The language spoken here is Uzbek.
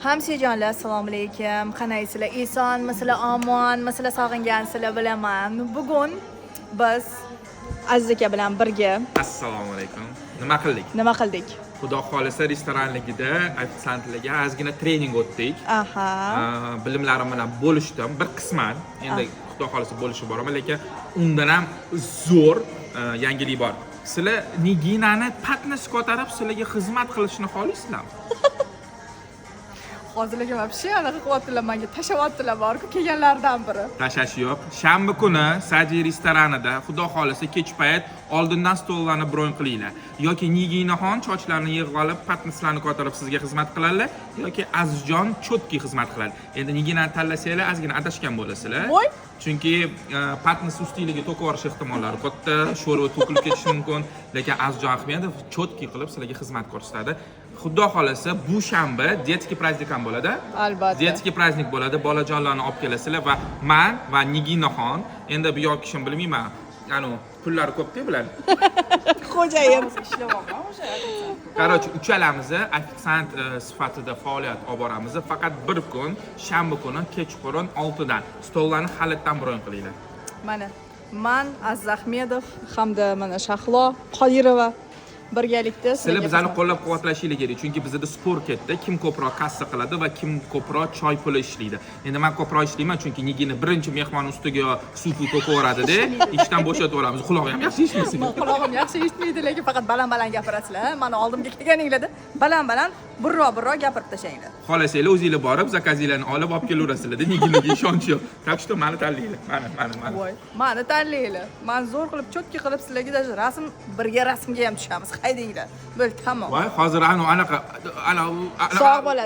Hamsijonlar, assalomu alaykum. Qanaysizlar? Eson, mislar omon, mislar sog'ingansizlar bilaman. Bugun biz Aziz aka bilan birga Assalomu alaykum. Nima qildik? nima qildik? Xudo xolisa restoranligida ofitsiantlarga ozgina trening o'tdik. Aha. Bilimlarim bilan bo'lishdim bir qisman. Endi xudo xolisa bo'lishi boraman, lekin undan ham zo'r yangilik bor. Sizlar Niginani patnis ko'tarib sizlarga xizmat qilishni xohlaysizlarmi? Hozirlarga вообще anaqa qilyaptilar, menga tashyaptilar borku kelganlardan biri. Tashash yo'q. Shanba kuni Saji restoranida xudo xolisa kech payt oldindan stollarni bron qilinglar. Yoki Niginaxon sochlarini yig'ib olib, patnislarni ko'tarib sizga xizmat qiladilar, yoki Azizjon chotki xizmat qiladi. Endi Niginani tanlasanglar, ozgina adashgan bo'lasizlar. Voy. Chunki patnis ustunligiga to'kib yuborish ehtimollari katta, sho'rva to'kilib ketishi mumkin, lekin Azizjon Ahmedov chotki qilib sizlarga xizmat ko'rsatadi. Xudo xolasa bu shanba детский праздник ham bo'ladi. Albatta. Детский праздник bo'ladi. Bolajonlarni olib kelasizlar va men va Niginaxon, endi bu yoq kishim bilmayman, ya'ni pullari ko'p-ku bularning. Xo'jayin. Qarochi uchalamiz ofitsiant sifatida faoliyat olib boramiz. Faqat bir kun, shanba kuni kechqurun 6 dan stollarni halitdan bron qilinglar. Mana man Aziz Ahmedov hamda mana Shahlo Qodirova birgalikda Sizlar bizani qo'llab-quvvatlashinglar kerak, chunki bizda spor ketdi. Kim ko'proq kassa qiladi va kim ko'proq choy puli ishlaydi. Endi men ko'proq ishlayman, chunki Nigina birinchi mehmon ustiga suv to'kaveradi-da, ishdan bo'shataveramiz. Quloq ham yaxshi eshitmaysiz. Quloqim yaxshi eshitmaydi, lekin faqat baland-baland gapirasizlar. Mana oldimga kelganinglarda baland-baland burro gapirib tashlayinglar. Xohlasanglar o'zingizlar borib, zakazinglarni olib kelaverasizlar-da. Niginaga ishonch yo'q. Tak что meni tanlaylar. Mana. Voy, meni tanlaylar. Men zo'r qilib, chotki qilib sizlarga даже rasm birga rasmga ham tushamiz. Haydinglar. Bo'ldi, tamom. Voy, hozir anaqa Sog' bo'lasiz.